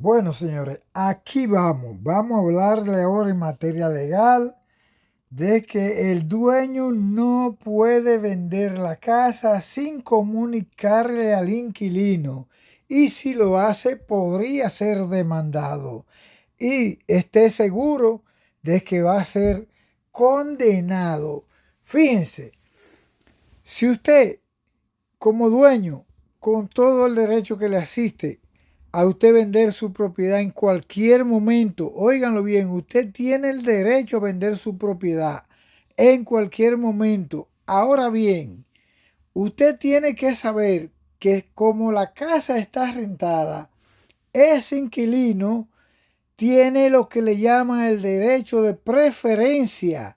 Bueno, señores, aquí vamos. Vamos a hablarle ahora en materia legal de que el dueño no puede vender la casa sin comunicarle al inquilino y si lo hace podría ser demandado. Y esté seguro de que va a ser condenado. Fíjense, si usted como dueño, con todo el derecho que le asiste, a usted vender su propiedad en cualquier momento. Óiganlo bien, usted tiene el derecho a vender su propiedad en cualquier momento. Ahora bien, usted tiene que saber que como la casa está rentada, ese inquilino tiene lo que le llaman el derecho de preferencia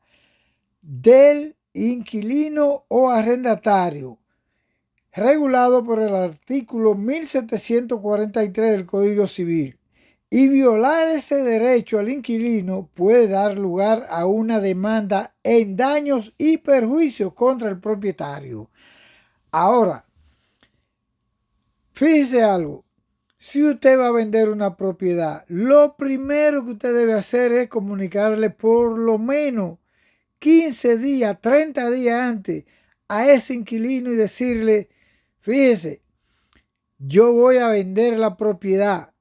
del inquilino o arrendatario, regulado por el artículo 1743 del Código Civil. Y violar ese derecho al inquilino puede dar lugar a una demanda en daños y perjuicios contra el propietario. Ahora, fíjese algo. Si usted va a vender una propiedad, lo primero que usted debe hacer es comunicarle por lo menos 15 días, 30 días antes a ese inquilino y decirle: fíjese, yo voy a vender la propiedad.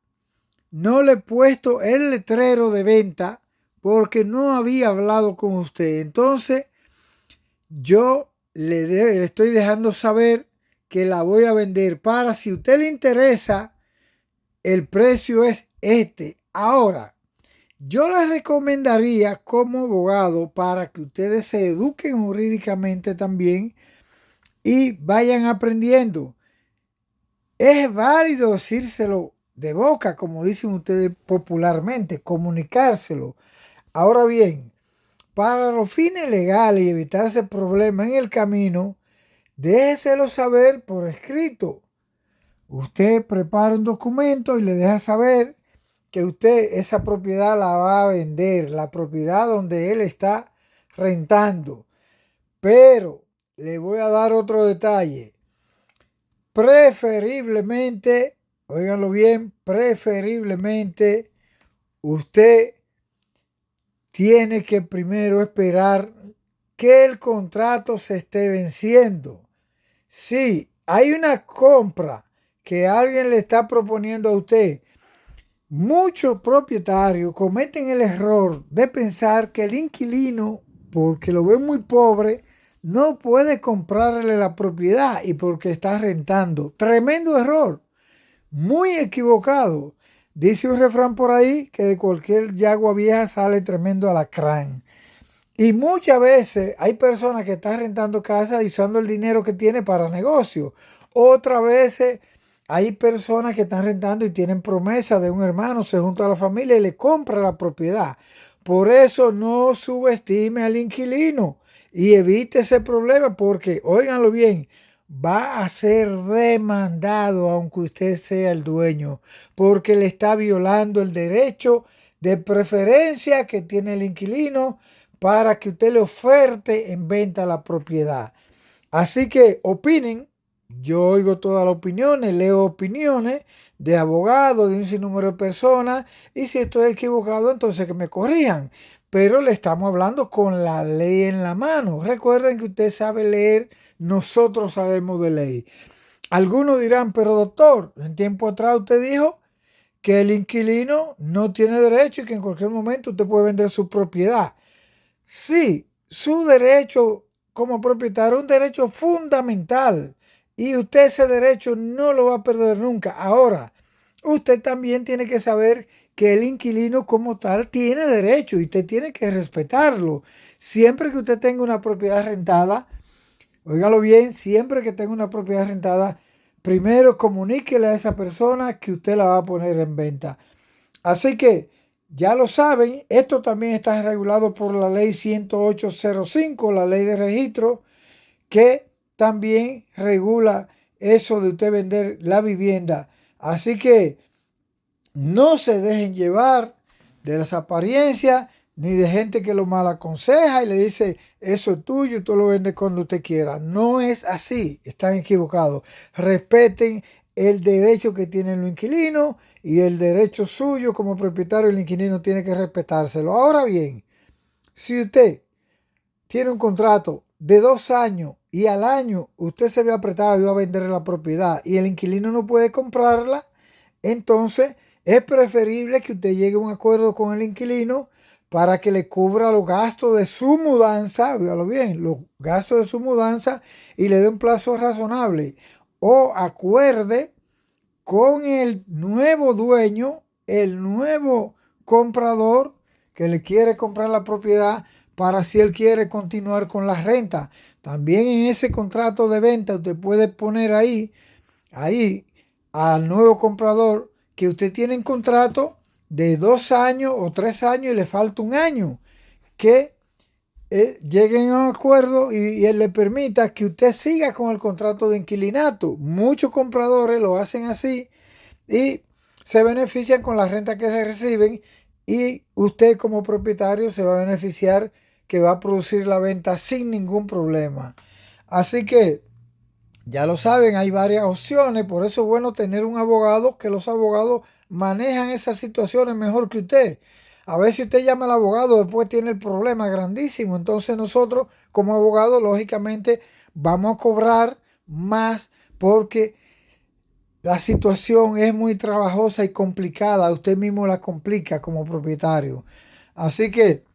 No le he puesto el letrero de venta porque no había hablado con usted. Entonces, yo le estoy dejando saber que la voy a vender para, si a usted le interesa, el precio es este. Ahora, yo les recomendaría como abogado, para que ustedes se eduquen jurídicamente también y vayan aprendiendo. Es válido decírselo de boca, como dicen ustedes popularmente, comunicárselo. Ahora bien, para los fines legales y evitarse problemas en el camino, déjeselo saber por escrito. Usted prepara un documento y le deja saber que usted esa propiedad la va a vender, la propiedad donde él está rentando. Pero le voy a dar otro detalle. Preferiblemente, óiganlo bien, preferiblemente usted tiene que primero esperar que el contrato se esté venciendo. Si hay una compra que alguien le está proponiendo a usted, muchos propietarios cometen el error de pensar que el inquilino, porque lo ve muy pobre, no puede comprarle la propiedad y porque está rentando. Tremendo error, muy equivocado. Dice un refrán por ahí que de cualquier yagua vieja sale tremendo alacrán. Y muchas veces hay personas que están rentando casas y usando el dinero que tiene para negocio. Otras veces hay personas que están rentando y tienen promesa de un hermano, se junta a la familia y le compra la propiedad. Por eso no subestime al inquilino y evite ese problema, porque, óiganlo bien, va a ser demandado aunque usted sea el dueño, porque le está violando el derecho de preferencia que tiene el inquilino para que usted le oferte en venta la propiedad. Así que opinen. Yo oigo todas las opiniones, leo opiniones de abogados, de un sinnúmero de personas, y si estoy equivocado, entonces que me corrijan. Pero le estamos hablando con la ley en la mano. Recuerden que usted sabe leer, nosotros sabemos de ley. Algunos dirán: pero doctor, en tiempo atrás usted dijo que el inquilino no tiene derecho y que en cualquier momento usted puede vender su propiedad. Sí, su derecho como propietario es un derecho fundamental y usted ese derecho no lo va a perder nunca. Ahora, usted también tiene que saber que el inquilino como tal tiene derecho y usted tiene que respetarlo. Siempre que usted tenga una propiedad rentada, óigalo bien, siempre que tenga una propiedad rentada, primero comuníquele a esa persona que usted la va a poner en venta. Así que ya lo saben, esto también está regulado por la ley 10805, la ley de registro, que también regula eso de usted vender la vivienda. Así que no se dejen llevar de las apariencias ni de gente que lo mal aconseja y le dice: eso es tuyo, tú lo vendes cuando usted quiera. No es así, están equivocados. Respeten el derecho que tienen los inquilinos y el derecho suyo como propietario del inquilino tiene que respetárselo. Ahora bien, si usted tiene un contrato de 2 años y al año usted se ve apretado y va a vender la propiedad y el inquilino no puede comprarla, entonces es preferible que usted llegue a un acuerdo con el inquilino para que le cubra los gastos de su mudanza, oígalo bien, los gastos de su mudanza y le dé un plazo razonable. O acuerde con el nuevo dueño, el nuevo comprador que le quiere comprar la propiedad para si él quiere continuar con la renta. También en ese contrato de venta usted puede poner ahí al nuevo comprador que usted tiene en contrato de 2 años o 3 años y le falta un año, que lleguen a un acuerdo y él le permita que usted siga con el contrato de inquilinato. Muchos compradores lo hacen así y se benefician con la renta que se reciben y usted como propietario se va a beneficiar que va a producir la venta sin ningún problema. Así que ya lo saben, hay varias opciones, por eso es bueno tener un abogado, que los abogados manejan esas situaciones mejor que usted. A ver si usted llama al abogado, después tiene el problema grandísimo. Entonces nosotros como abogados, lógicamente, vamos a cobrar más porque la situación es muy trabajosa y complicada. Usted mismo la complica como propietario. Así que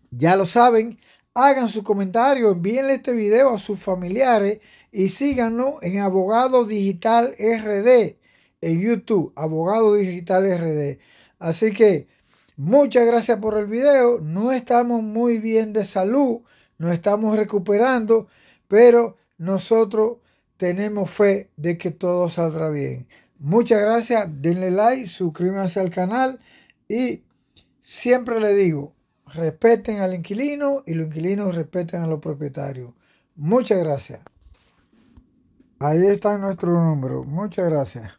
ya lo saben, hagan su comentario, envíenle este video a sus familiares y síganos en Abogado Digital RD en YouTube, Abogado Digital RD. Así que muchas gracias por el video. No estamos muy bien de salud, nos estamos recuperando, pero nosotros tenemos fe de que todo saldrá bien. Muchas gracias, denle like, suscríbanse al canal y siempre le digo, respeten al inquilino y los inquilinos respeten a los propietarios. Muchas gracias. Ahí está nuestro número. Muchas gracias.